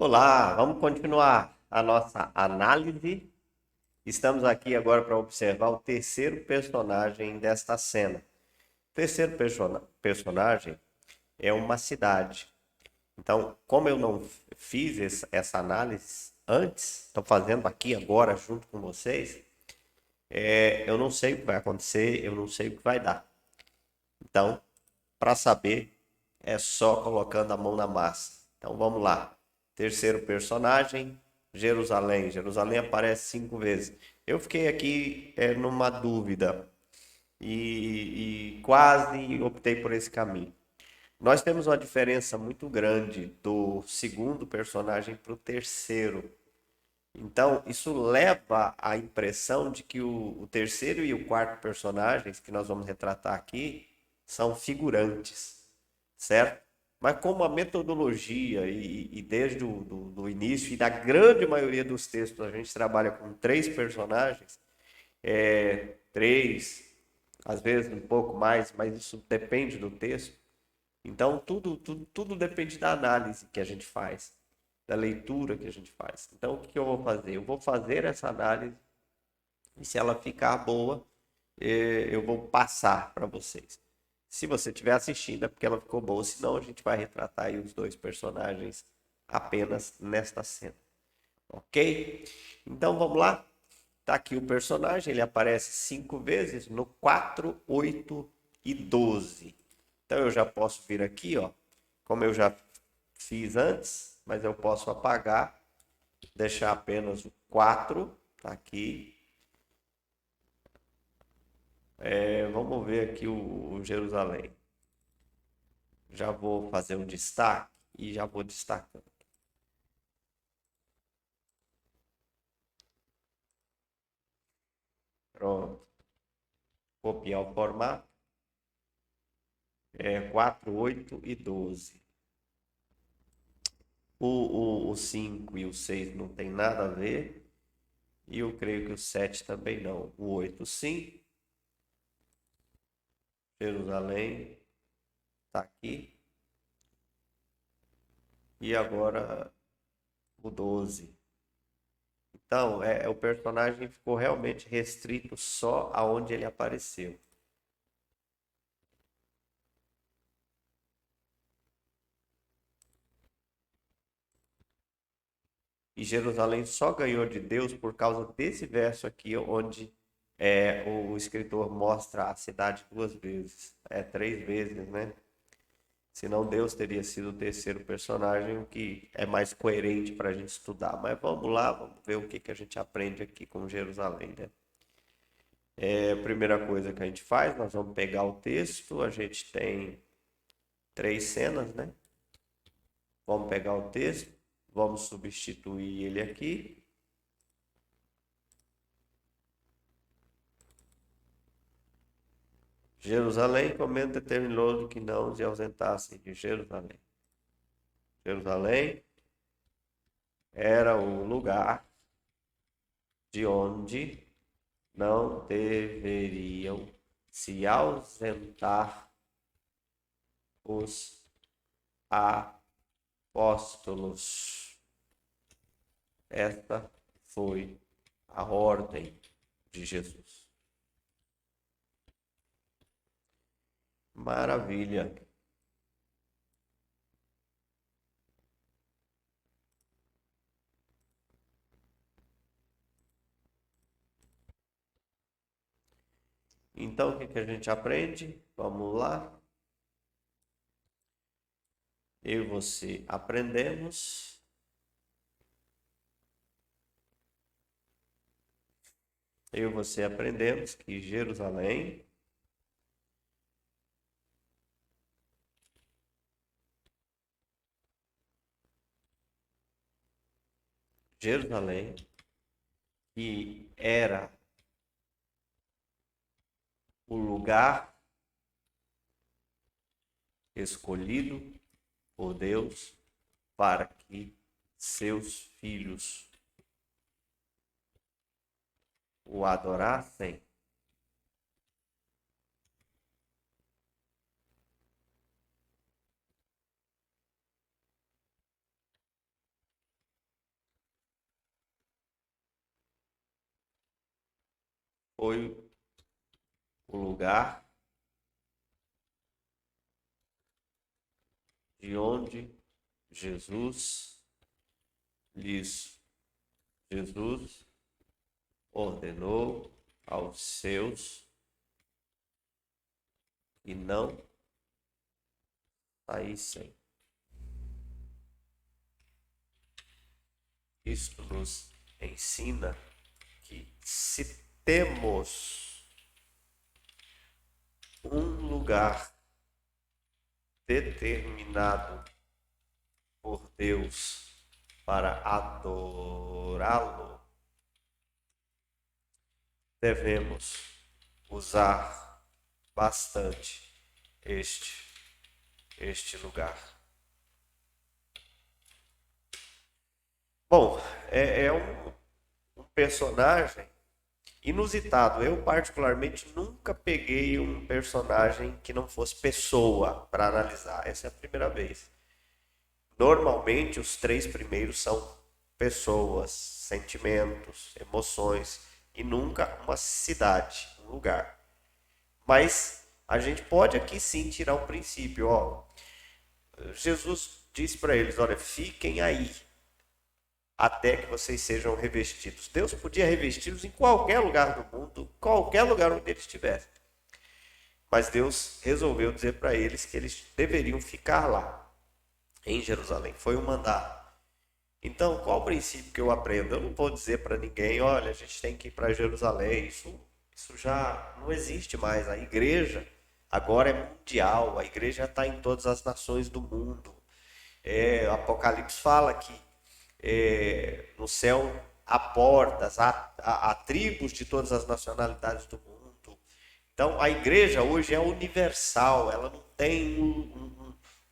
Olá, vamos continuar a nossa análise. Estamos aqui agora para observar o terceiro personagem desta cena. O terceiro personagem é uma cidade. Então, como eu não fiz essa análise antes, estou fazendo aqui agora junto com vocês, eu não sei o que vai acontecer, eu não sei o que vai dar. Então, para saber, é só colocando a mão na massa. Então vamos lá. Terceiro personagem, Jerusalém. Jerusalém aparece 5 vezes. Eu fiquei aqui numa dúvida e quase optei por esse caminho. Nós temos uma diferença muito grande do segundo personagem para o terceiro. Então, isso leva à impressão de que o terceiro e o quarto personagens que nós vamos retratar aqui são figurantes, certo? Mas como a metodologia e desde o início e da grande maioria dos textos a gente trabalha com três personagens, três, às vezes um pouco mais, mas isso depende do texto. Então tudo depende da análise que a gente faz, da leitura que a gente faz. Então o que eu vou fazer? Eu vou fazer essa análise e se ela ficar boa, eu vou passar para vocês. Se você estiver assistindo, é porque ela ficou boa, senão a gente vai retratar aí os dois personagens apenas nesta cena. Ok? Então vamos lá. Tá aqui o personagem, ele aparece 5 vezes no 4, 8 e 12. Então eu já posso vir aqui, ó, como eu já fiz antes, mas eu posso apagar, deixar apenas o 4, tá aqui. Vamos ver aqui o Jerusalém. Já vou fazer um destaque e já vou destacando. Pronto. Copiar o formato. 4, 8 e 12. O 5 e o 6 não tem nada a ver. E eu creio que o 7 também não. O 8 sim. Jerusalém está aqui. E agora o 12. Então, o personagem ficou realmente restrito só aonde ele apareceu. E Jerusalém só ganhou de Deus por causa desse verso aqui, onde o escritor mostra a cidade 2 vezes. 3 vezes, né? Senão Deus teria sido o terceiro personagem, o que é mais coerente para a gente estudar. Mas vamos lá, vamos ver o que a gente aprende aqui com Jerusalém, né? A primeira coisa que a gente faz, nós vamos pegar o texto, a gente tem três cenas, né? Vamos pegar o texto, vamos substituir ele aqui. Jerusalém, comendo determinou que não se ausentassem de Jerusalém. Jerusalém era o lugar de onde não deveriam se ausentar os apóstolos. Esta foi a ordem de Jesus. Maravilha. Então, o que a gente aprende? Vamos lá. Eu e você aprendemos. Eu e você aprendemos que Jerusalém, que era o lugar escolhido por Deus para que seus filhos o adorassem, foi o lugar de onde Jesus ordenou aos seus que não saíssem. Isto nos ensina que se temos um lugar determinado por Deus para adorá-lo, devemos usar bastante este lugar. Bom, é um personagem inusitado. Eu, particularmente, nunca peguei um personagem que não fosse pessoa para analisar. Essa é a primeira vez. Normalmente, os 3 primeiros são pessoas, sentimentos, emoções e nunca uma cidade, um lugar. Mas a gente pode aqui sim tirar um princípio. Ó, Jesus disse para eles: olha, fiquem aí até que vocês sejam revestidos. Deus podia revesti-los em qualquer lugar do mundo, qualquer lugar onde eles estivessem. Mas Deus resolveu dizer para eles que eles deveriam ficar lá, em Jerusalém. Foi um mandato. Então, qual o princípio que eu aprendo? Eu não vou dizer para ninguém: olha, a gente tem que ir para Jerusalém. Isso já não existe mais. A igreja agora é mundial. A igreja está em todas as nações do mundo. Apocalipse fala que no céu há portas, há tribos de todas as nacionalidades do mundo. Então, a igreja hoje é universal. Ela não tem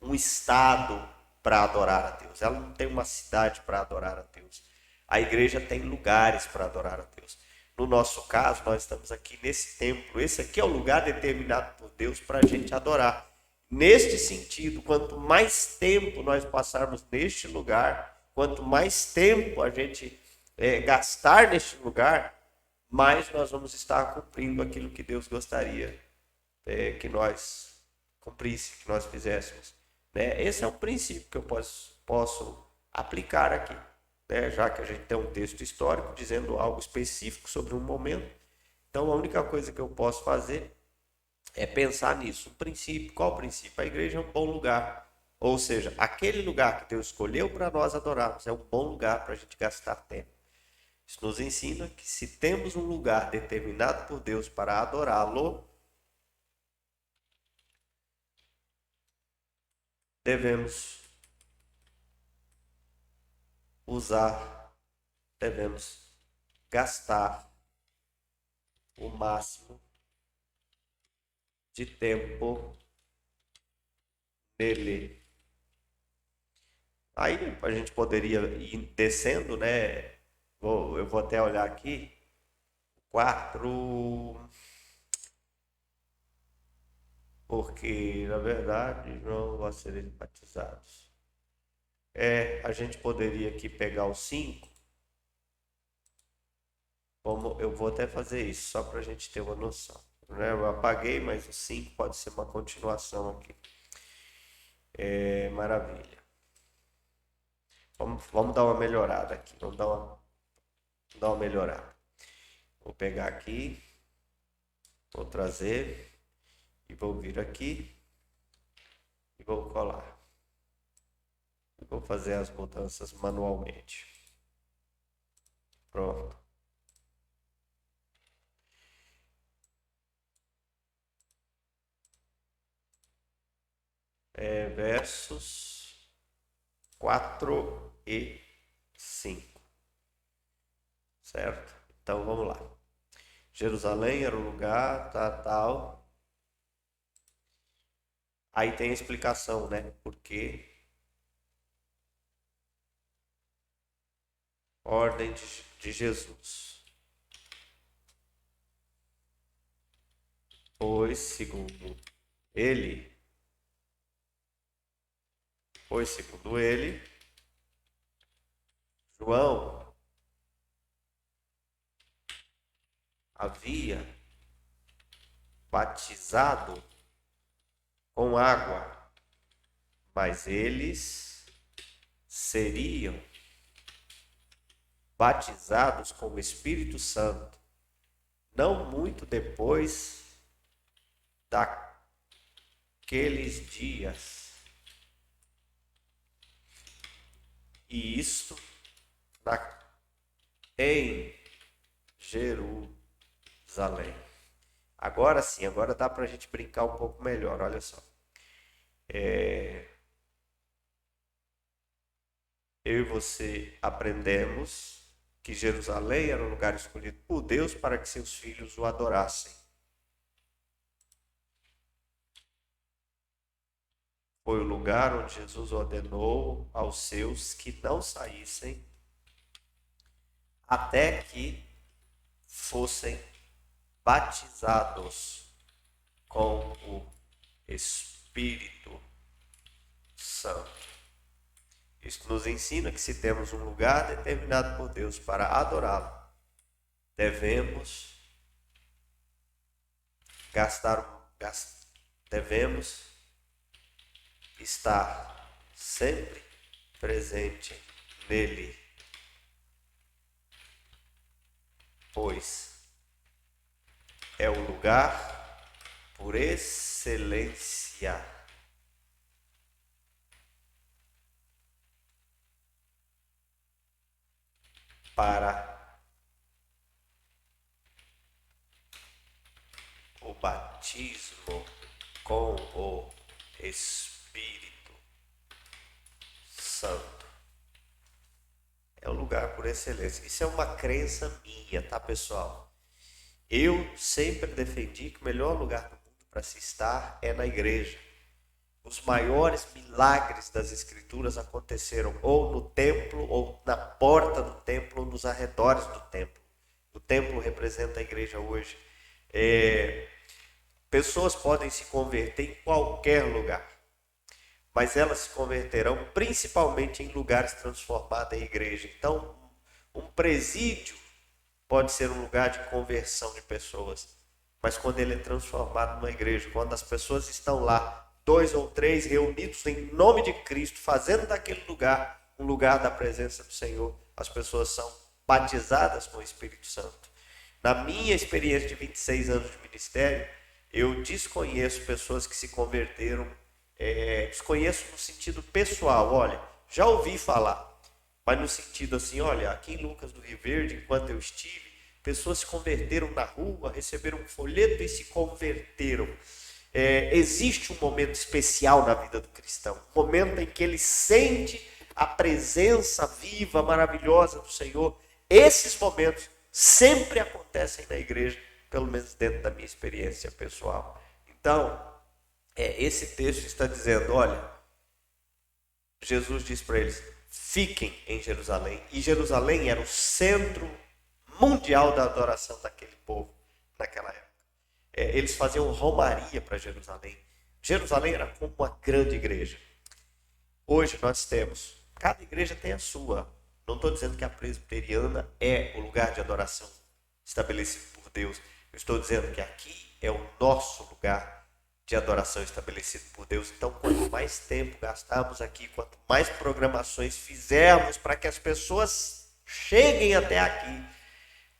um estado para adorar a Deus. Ela não tem uma cidade para adorar a Deus. A igreja tem lugares para adorar a Deus. No nosso caso, nós estamos aqui nesse templo. Esse aqui é o lugar determinado por Deus para a gente adorar. Neste sentido, quanto mais tempo nós passarmos neste lugar, quanto mais tempo a gente gastar neste lugar, mais nós vamos estar cumprindo aquilo que Deus gostaria que nós cumprisse, que nós fizéssemos. Né? Esse é um princípio que eu posso aplicar aqui, né? Já que a gente tem um texto histórico dizendo algo específico sobre um momento. Então, a única coisa que eu posso fazer é pensar nisso. O princípio, qual o princípio? A igreja é um bom lugar. Ou seja, aquele lugar que Deus escolheu para nós adorarmos é um bom lugar para a gente gastar tempo. Isso nos ensina que se temos um lugar determinado por Deus para adorá-lo, devemos usar, devemos gastar o máximo de tempo nele. Aí a gente poderia ir descendo, né? Eu vou até olhar aqui. 4, porque na verdade João vai ser batizados. A gente poderia aqui pegar o 5. Eu vou até fazer isso, só para a gente ter uma noção. Né? Eu apaguei, mas o 5 pode ser uma continuação aqui. Maravilha. Vamos dar uma melhorada aqui. Vamos dar uma melhorada. Vou pegar aqui, vou trazer e vou vir aqui e vou colar. Vou fazer as mudanças manualmente. Pronto. Versos 4 e 5. Certo? Então vamos lá. Jerusalém era o lugar, tal. Aí tem a explicação, né? Porque ordem de Jesus. Pois segundo ele, João havia batizado com água, mas eles seriam batizados com o Espírito Santo, não muito depois daqueles dias. E isto em Jerusalém. Agora sim, agora dá para a gente brincar um pouco melhor, olha só. Eu e você aprendemos que Jerusalém era um lugar escolhido por Deus para que seus filhos o adorassem. Foi o lugar onde Jesus ordenou aos seus que não saíssem até que fossem batizados com o Espírito Santo. Isso nos ensina que se temos um lugar determinado por Deus para adorá-lo, devemos estar sempre presente nele, pois é o lugar por excelência para o batismo com o Espírito Santo. É o lugar por excelência. Isso é uma crença minha, tá, pessoal? Eu sempre defendi que o melhor lugar do mundo para se estar é na igreja. Os maiores milagres das Escrituras aconteceram ou no templo, ou na porta do templo, ou nos arredores do templo. O templo representa a igreja hoje. Pessoas podem se converter em qualquer lugar, mas elas se converterão principalmente em lugares transformados em igreja. Então, um presídio pode ser um lugar de conversão de pessoas, mas quando ele é transformado numa igreja, quando as pessoas estão lá, 2 ou 3 reunidos em nome de Cristo, fazendo daquele lugar um lugar da presença do Senhor, as pessoas são batizadas com o Espírito Santo. Na minha experiência de 26 anos de ministério, eu desconheço pessoas que se converteram, desconheço no sentido pessoal, olha, já ouvi falar, mas no sentido assim, olha, aqui em Lucas do Rio Verde, enquanto eu estive, pessoas se converteram na rua, receberam um folheto e se converteram. Existe um momento especial na vida do cristão, um momento em que ele sente a presença viva, maravilhosa do Senhor. Esses momentos sempre acontecem na igreja, pelo menos dentro da minha experiência pessoal. Então, esse texto está dizendo, olha, Jesus diz para eles, fiquem em Jerusalém. E Jerusalém era o centro mundial da adoração daquele povo naquela época. Eles faziam romaria para Jerusalém. Jerusalém era como uma grande igreja. Hoje nós temos, cada igreja tem a sua. Não estou dizendo que a presbiteriana é o lugar de adoração estabelecido por Deus. Eu estou dizendo que aqui é o nosso lugar de adoração estabelecido por Deus. Então, quanto mais tempo gastarmos aqui, quanto mais programações fizermos para que as pessoas cheguem até aqui,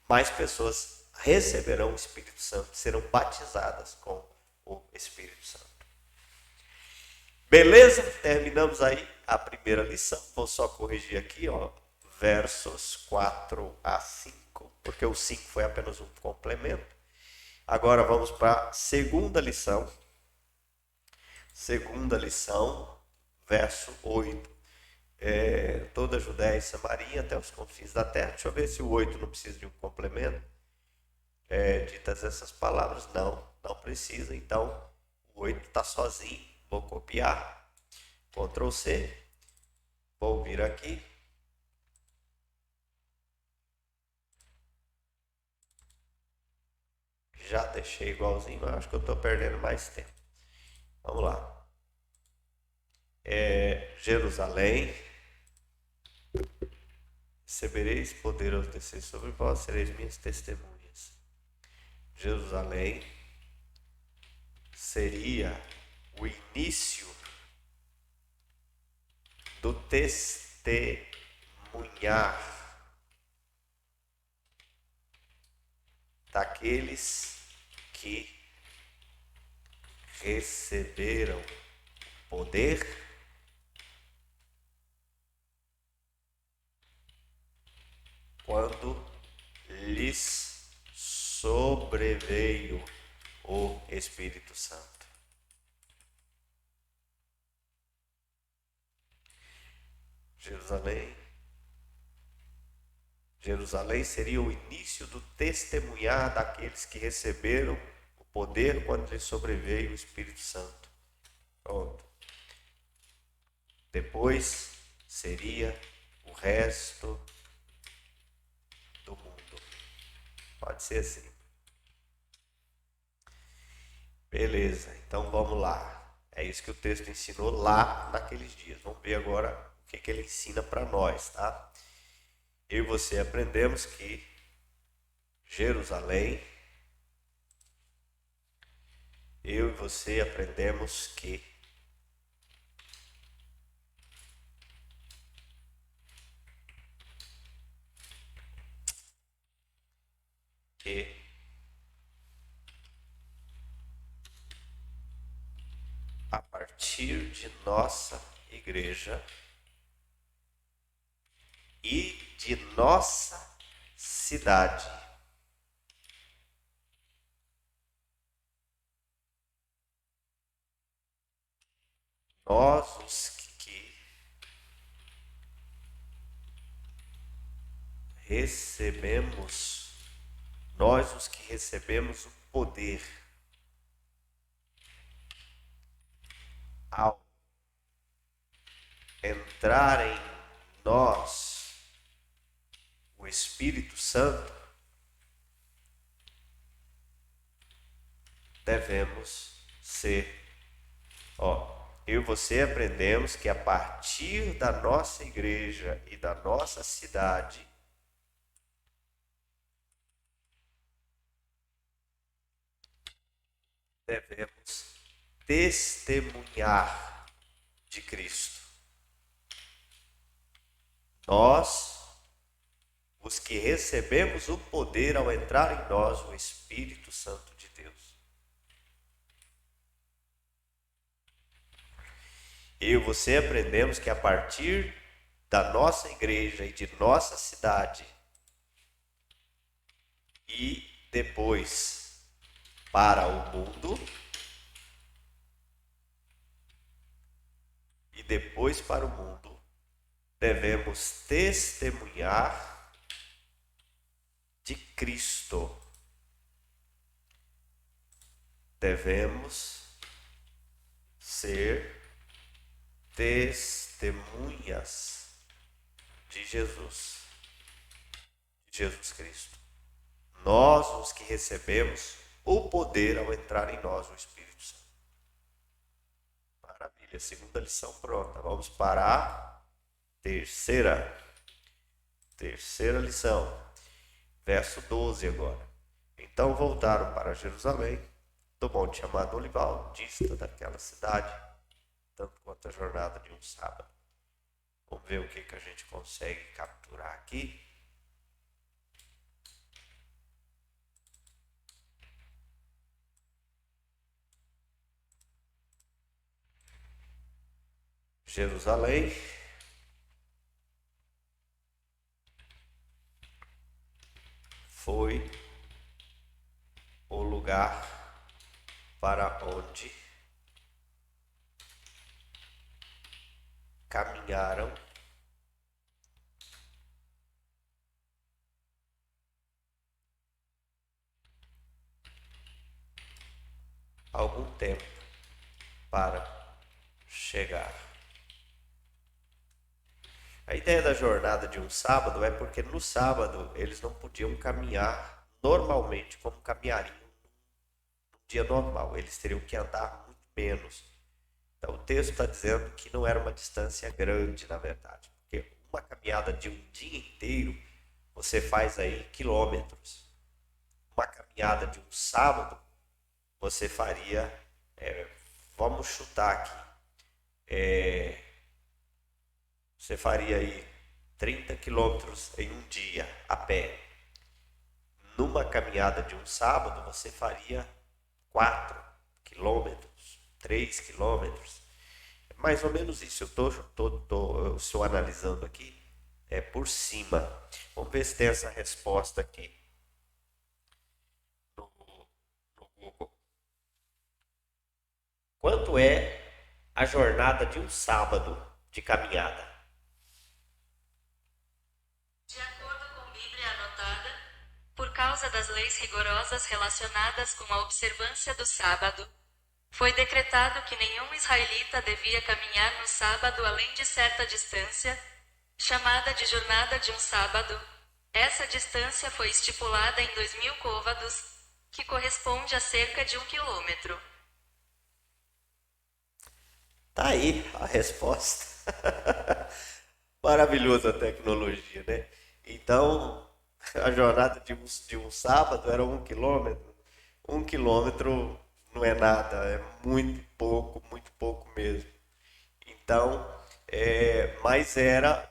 mais pessoas receberão o Espírito Santo, serão batizadas com o Espírito Santo. Beleza? Terminamos aí a primeira lição. Vou só corrigir aqui, versos 4 a 5, porque o 5 foi apenas um complemento. Agora vamos para a segunda lição. Segunda lição, verso 8. Toda a Judéia e Samaria até os confins da terra. Deixa eu ver se o 8 não precisa de um complemento. Ditas essas palavras, não precisa. Então, o 8 está sozinho. Vou copiar. Ctrl C. Vou vir aqui. Já deixei igualzinho, mas acho que eu estou perdendo mais tempo. Vamos lá. Jerusalém. Recebereis poder ao descer sobre vós, sereis minhas testemunhas. Jerusalém seria o início do testemunhar daqueles que receberam poder quando lhes sobreveio o Espírito Santo. Jerusalém seria o início do testemunhar daqueles que receberam o poder quando lhes sobreveio o Espírito Santo. Pronto. Depois seria o resto do mundo. Pode ser assim. Beleza, então vamos lá. É isso que o texto ensinou lá naqueles dias. Vamos ver agora o que ele ensina para nós, tá? Eu e você aprendemos que Jerusalém, eu e você aprendemos que a partir de nossa igreja e de nossa cidade, nós os que recebemos, nós os que recebemos o poder ao entrar em nós o Espírito Santo, devemos ser, eu e você aprendemos que a partir da nossa igreja e da nossa cidade, devemos testemunhar de Cristo. Nós, os que recebemos o poder ao entrar em nós o Espírito Santo de Deus. Eu e você aprendemos que a partir da nossa igreja e de nossa cidade, e depois para o mundo, devemos testemunhar de Cristo. Devemos ser testemunhas de Jesus Cristo. Nós, os que recebemos o poder ao entrar em nós o Espírito Santo. Maravilha, segunda lição pronta. Vamos para a terceira lição, verso 12 agora. Então voltaram para Jerusalém, do monte chamado Olival, dista daquela cidade, tanto quanto a jornada de um sábado. Vamos ver o que a gente consegue capturar aqui. Jerusalém foi o lugar para onde caminharam algum tempo para chegar. A ideia da jornada de um sábado é porque no sábado eles não podiam caminhar normalmente como caminhariam num dia normal. Eles teriam que andar muito menos. Então o texto está dizendo que não era uma distância grande, na verdade. Porque uma caminhada de um dia inteiro, você faz aí quilômetros. uma caminhada de um sábado, você faria, vamos chutar aqui, você faria aí 30 quilômetros em um dia a pé. Numa caminhada de um sábado, você faria 4 quilômetros, 3 quilômetros. É mais ou menos isso. Eu estou analisando aqui por cima. Vamos ver se tem essa resposta aqui no Google. Quanto é a jornada de um sábado de caminhada? De acordo com Bíblia anotada, por causa das leis rigorosas relacionadas com a observância do sábado, foi decretado que nenhum israelita devia caminhar no sábado além de certa distância, chamada de jornada de um sábado. Essa distância foi estipulada em 2.000 côvados, que corresponde a cerca de 1 quilômetro. Tá aí a resposta. Maravilhosa a tecnologia, né? Então, a jornada de um sábado era 1 quilômetro. 1 quilômetro não é nada, é muito pouco mesmo. Então, mas era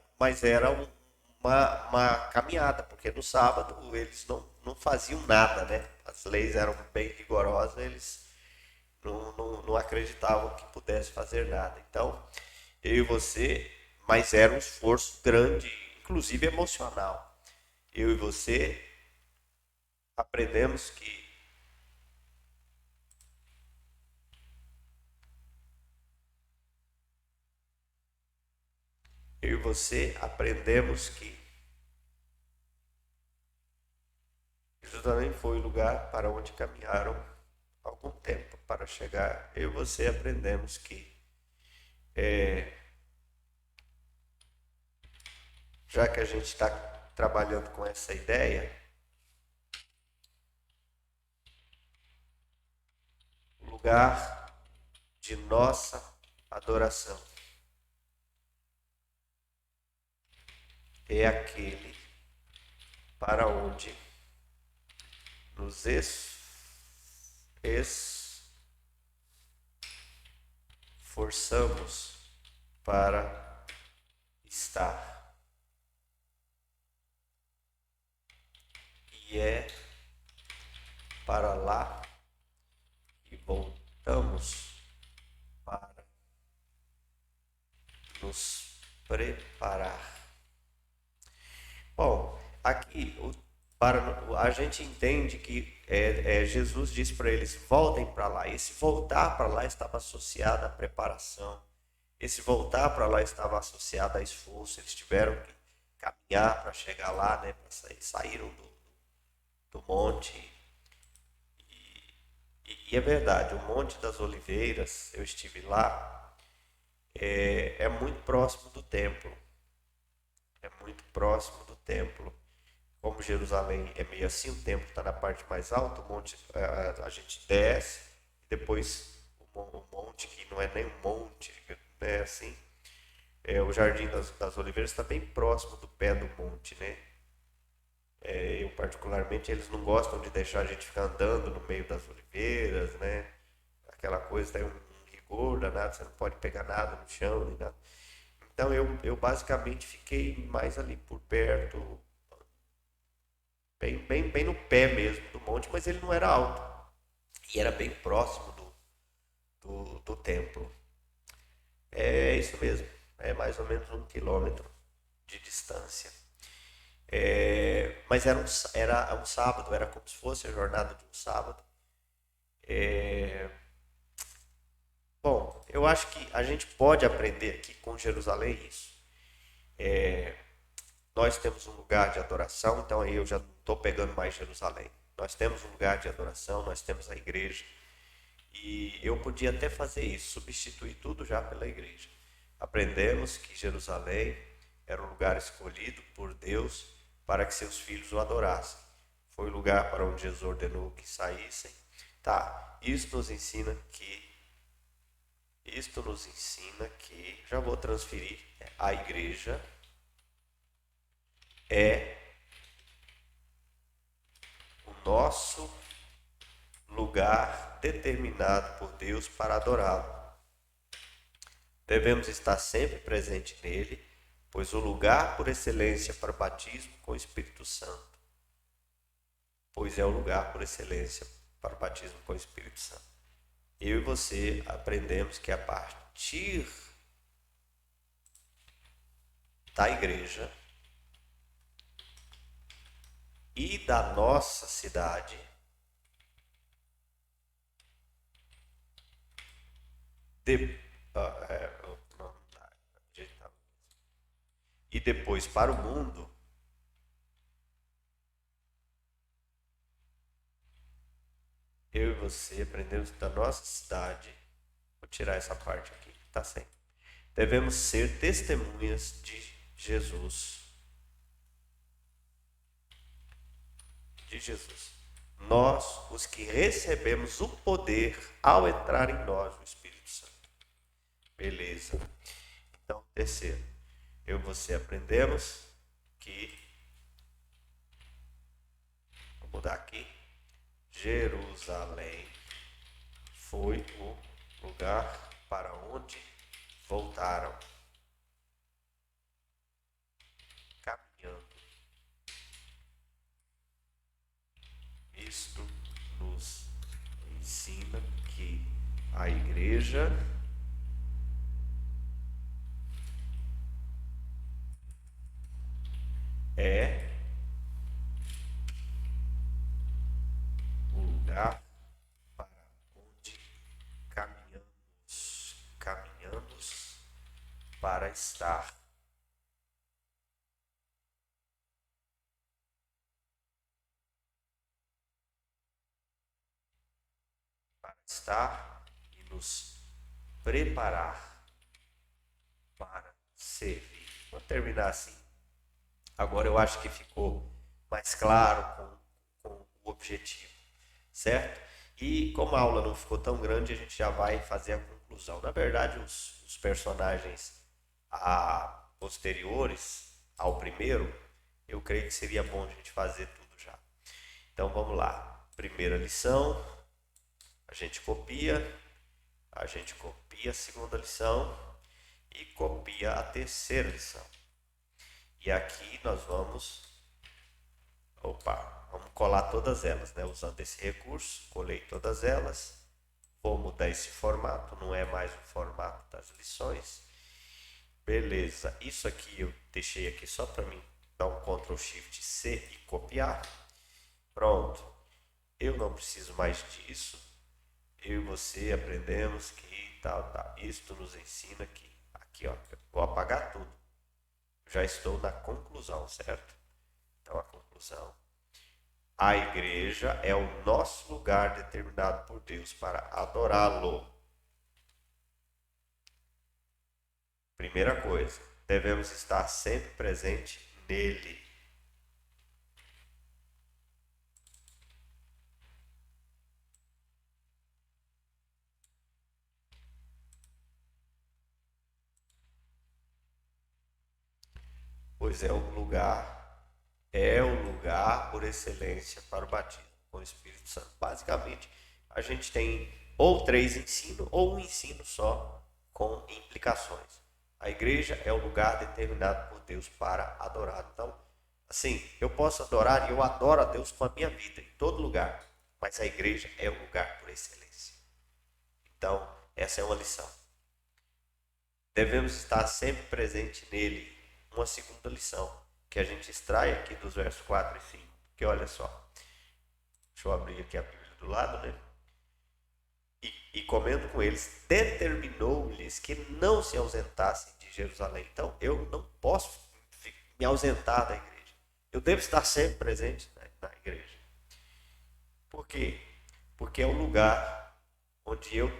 uma caminhada, porque no sábado eles não faziam nada, né? As leis eram bem rigorosas, eles não acreditavam que pudesse fazer nada. Então, eu e você, mas era um esforço grande, inclusive emocional. Eu e você aprendemos que eu e você aprendemos que Jerusalém foi o lugar para onde caminharam algum tempo para chegar. Eu e você aprendemos que já que a gente está trabalhando com essa ideia, o lugar de nossa adoração é aquele para onde nos esforçamos para estar. E é para lá que voltamos para nos preparar. Bom, aqui a gente entende que Jesus disse para eles: voltem para lá. Esse voltar para lá estava associado à preparação. Esse voltar para lá estava associado a esforço. Eles tiveram que caminhar para chegar lá, né? Saíram do monte. E é verdade, o Monte das Oliveiras, eu estive lá, é muito próximo do templo. É muito próximo do templo. Como Jerusalém é meio assim, o templo está na parte mais alta, o monte a gente desce, depois o monte que não é nem um monte, né, assim, o Jardim das Oliveiras está bem próximo do pé do monte, né? Eu particularmente eles não gostam de deixar a gente ficar andando no meio das oliveiras, né? Aquela coisa tem um rigor danado, você não pode pegar nada no chão nem nada. Então eu basicamente fiquei mais ali por perto, bem no pé mesmo do monte, mas ele não era alto. E era bem próximo do templo. É isso mesmo, é mais ou menos 1 quilômetro de distância. Mas era um sábado, era como se fosse a jornada de um sábado. Bom, eu acho que a gente pode aprender aqui com Jerusalém isso. Nós temos um lugar de adoração, então aí eu já não estou pegando mais Jerusalém. Nós temos um lugar de adoração, nós temos a igreja. E eu podia até fazer isso, substituir tudo já pela igreja. Aprendemos que Jerusalém era um lugar escolhido por Deus para que seus filhos o adorassem. Foi o lugar para onde Jesus ordenou que saíssem. Tá, isto nos ensina que, já vou transferir, a igreja é o nosso lugar determinado por Deus para adorá-lo. Devemos estar sempre presente nele, pois o lugar por excelência para o batismo com o Espírito Santo. Pois é o lugar por excelência para o batismo com o Espírito Santo. Eu e você aprendemos que a partir da igreja e da nossa cidade, e depois para o mundo, eu e você aprendemos da nossa cidade. Vou tirar essa parte aqui, tá sem. Devemos ser testemunhas de Jesus. De Jesus. Nós, os que recebemos o poder ao entrar em nós o Espírito Santo. Beleza. Então, terceiro, eu e você aprendemos que, vou mudar aqui, Jerusalém foi o lugar para onde voltaram, caminhando. Isto nos ensina que a igreja é o lugar para onde caminhamos para estar. Para estar e nos preparar para servir. Vou terminar assim. Agora eu acho que ficou mais claro com o objetivo, certo? E como a aula não ficou tão grande, a gente já vai fazer a conclusão. Na verdade, os personagens posteriores ao primeiro, eu creio que seria bom a gente fazer tudo já. Então vamos lá. Primeira lição, a gente copia a segunda lição e copia a terceira lição. E aqui nós vamos colar todas elas, né? Usando esse recurso, colei todas elas. Vou mudar esse formato, não é mais o formato das lições. Beleza, isso aqui eu deixei aqui só para mim dar um Ctrl Shift C e copiar. Pronto, eu não preciso mais disso. Eu e você aprendemos que tal. Isto nos ensina que aqui, ó, eu vou apagar tudo. Já estou na conclusão, certo? Então a conclusão. A igreja é o nosso lugar determinado por Deus para adorá-lo. Primeira coisa, devemos estar sempre presente nele. Pois é o lugar por excelência para o batismo com o Espírito Santo. Basicamente, a gente tem ou 3 ensinos ou um ensino só com implicações. A igreja é o lugar determinado por Deus para adorar. Então, assim, eu posso adorar e eu adoro a Deus com a minha vida em todo lugar, mas a igreja é o lugar por excelência. Então, essa é uma lição. Devemos estar sempre presente nele. Uma segunda lição que a gente extrai aqui dos versos 4 e 5. Porque olha só, deixa eu abrir aqui a Bíblia do lado, né? E comendo com eles, determinou-lhes que não se ausentassem de Jerusalém. Então, eu não posso me ausentar da igreja. Eu devo estar sempre presente na igreja. Por quê? Porque é o lugar onde eu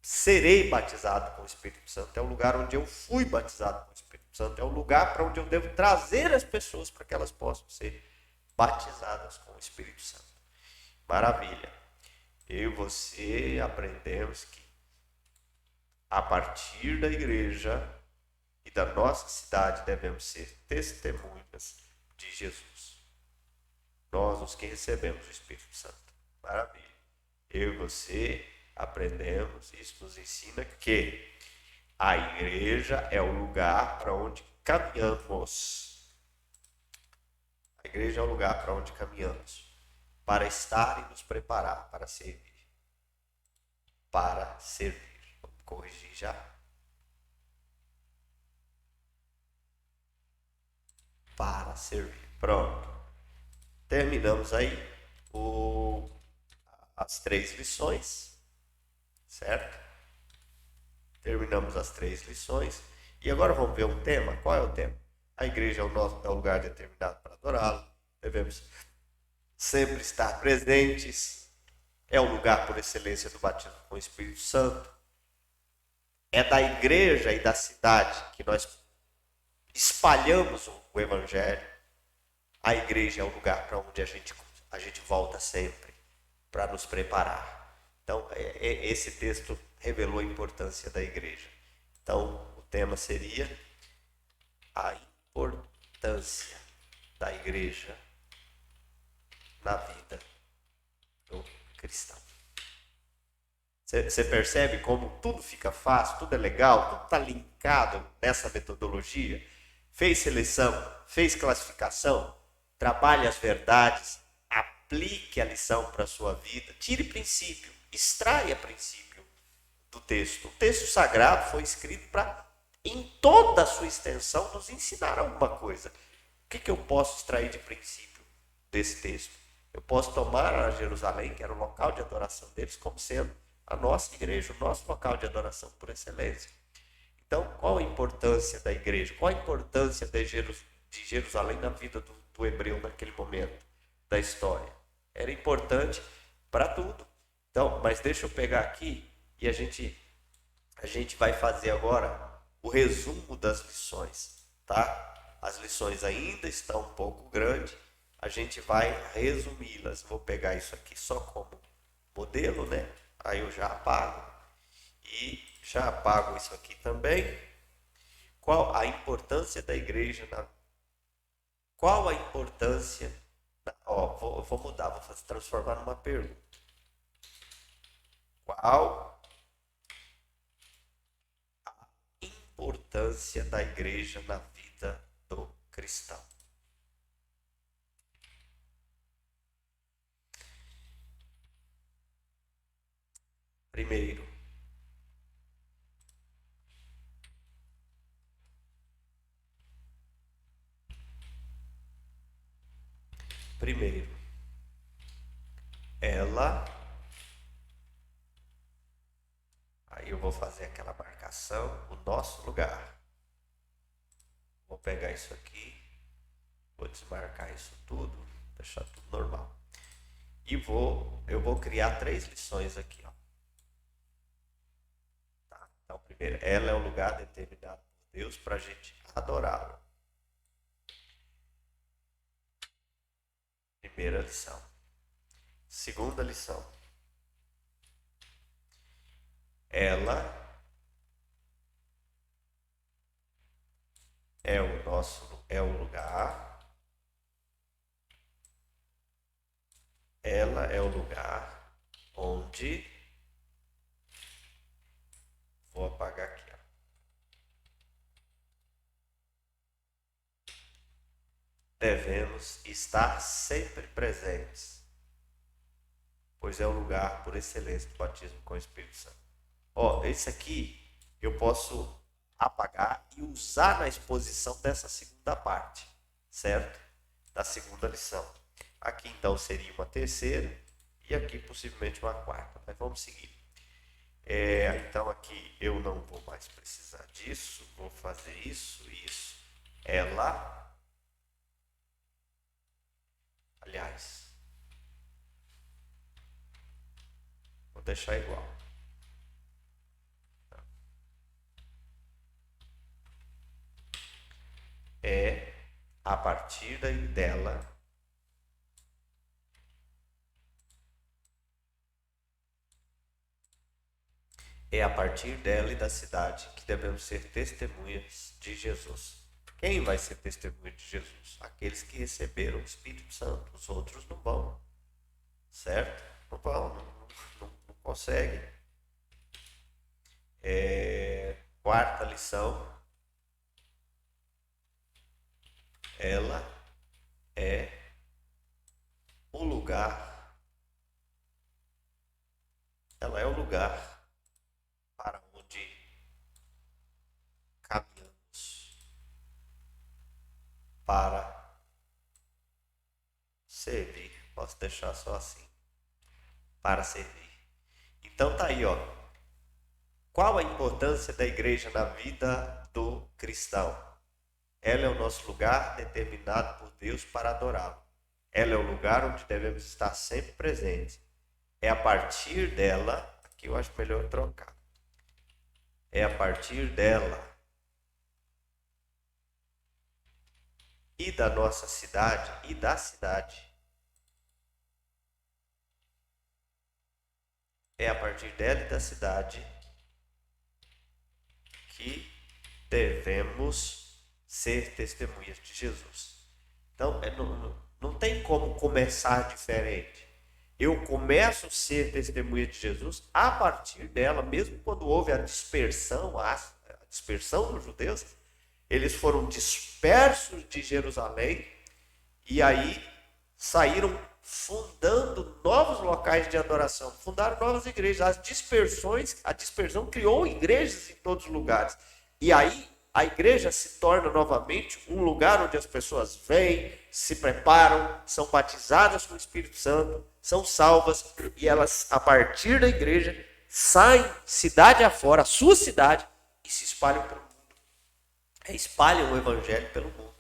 serei batizado com o Espírito Santo. É o lugar onde eu fui batizado com o Espírito Santo. É o lugar para onde eu devo trazer as pessoas para que elas possam ser batizadas com o Espírito Santo. Maravilha. Eu e você aprendemos que a partir da igreja e da nossa cidade devemos ser testemunhas de Jesus. Nós, os que recebemos o Espírito Santo. Maravilha. Eu e você aprendemos, isso nos ensina que a igreja é o lugar para onde caminhamos. A igreja é o lugar para onde caminhamos. Para estar e nos preparar para servir. Para servir. Vamos corrigir já. Para servir. Pronto. Terminamos aí as 3 lições, certo? Terminamos as 3 lições. E agora vamos ver um tema. Qual é o tema? A igreja é o lugar determinado para adorá-lo. Devemos sempre estar presentes. É o lugar por excelência do batismo com o Espírito Santo. É da igreja e da cidade que nós espalhamos o evangelho. A igreja é o lugar para onde a gente volta sempre para nos preparar. Então, esse texto revelou a importância da igreja. Então, o tema seria a importância da igreja na vida do cristão. Você percebe como tudo fica fácil, tudo é legal, tudo está linkado nessa metodologia? Fez seleção, fez classificação, trabalhe as verdades, aplique a lição para a sua vida, tire princípio, extraia princípio do texto. O texto sagrado foi escrito para, em toda a sua extensão, nos ensinar alguma coisa. O que eu posso extrair de princípio desse texto? Eu posso tomar a Jerusalém, que era o local de adoração deles, como sendo a nossa igreja, o nosso local de adoração por excelência. Então, qual a importância da igreja? Qual a importância de Jerusalém na vida do hebreu naquele momento da história? Era importante para tudo. Então, mas deixa eu pegar aqui e a gente vai fazer agora o resumo das lições, tá? As lições ainda estão um pouco grandes, a gente vai resumi-las. Vou pegar isso aqui só como modelo, né? Aí eu já apago e já apago isso aqui também. Qual a importância da igreja Qual a importância vou mudar, vou transformar numa pergunta. Qual a importância da igreja na vida do cristão? Primeiro, ela, aí eu vou fazer aquela marcação, o nosso lugar. Vou pegar isso aqui, vou desmarcar isso tudo, deixar tudo normal. E eu vou criar 3 lições aqui, ó. Tá? Então, primeiro, ela é o lugar determinado por Deus para a gente adorá-lo. Primeira lição. Segunda lição. Ela é o lugar. Ela é o lugar onde vou apagar aqui, ó. Devemos estar sempre presentes, pois é o lugar por excelência do batismo com o Espírito Santo. Ó, esse aqui eu posso apagar e usar na exposição dessa segunda parte, certo? Da segunda lição. Aqui então seria uma terceira e aqui possivelmente uma quarta, mas vamos seguir. Então aqui eu não vou mais precisar disso, vou fazer isso. Ela, aliás, vou deixar igual. É a partir dela e da cidade que devemos ser testemunhas de Jesus. Quem vai ser testemunha de Jesus? Aqueles que receberam o Espírito Santo. Os outros não vão. Certo? Não vão, não conseguem. Quarta lição. Ela é o lugar. Ela é o lugar para onde caminhamos para servir. Posso deixar só assim. Para servir. Então tá aí, ó. Qual a importância da igreja na vida do cristão? Ela é o nosso lugar determinado por Deus para adorá-lo. Ela é o lugar onde devemos estar sempre presentes. É a partir dela, aqui eu acho melhor trocar. É a partir dela e da nossa cidade e da cidade. É a partir dela e da cidade que devemos ser testemunhas de Jesus. Então, não tem como começar diferente. Eu começo a ser testemunha de Jesus a partir dela, mesmo quando houve a dispersão dos judeus, eles foram dispersos de Jerusalém e aí saíram fundando novos locais de adoração, fundaram novas igrejas. A dispersão criou igrejas em todos os lugares. E aí a igreja se torna novamente um lugar onde as pessoas vêm, se preparam, são batizadas com o Espírito Santo, são salvas e elas, a partir da igreja, saem cidade afora, a sua cidade, e se espalham pelo mundo. Espalham o evangelho pelo mundo.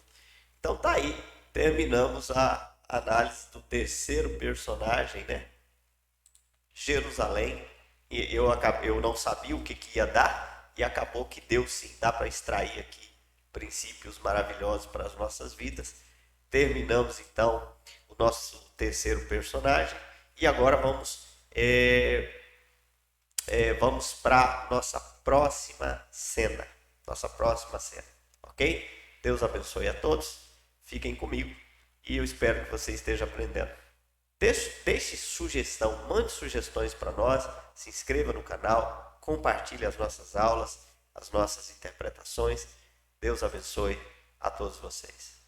Então tá aí, terminamos a análise do terceiro personagem, né? Jerusalém. E eu não sabia o que ia dar, e acabou que deu sim. Dá para extrair aqui princípios maravilhosos para as nossas vidas. Terminamos então o nosso terceiro personagem e agora vamos para nossa próxima cena. Ok? Deus abençoe a todos. Fiquem comigo e eu espero que você esteja aprendendo. Deixe sugestão, mande sugestões para nós, se inscreva no canal, compartilhe as nossas aulas, as nossas interpretações. Deus abençoe a todos vocês.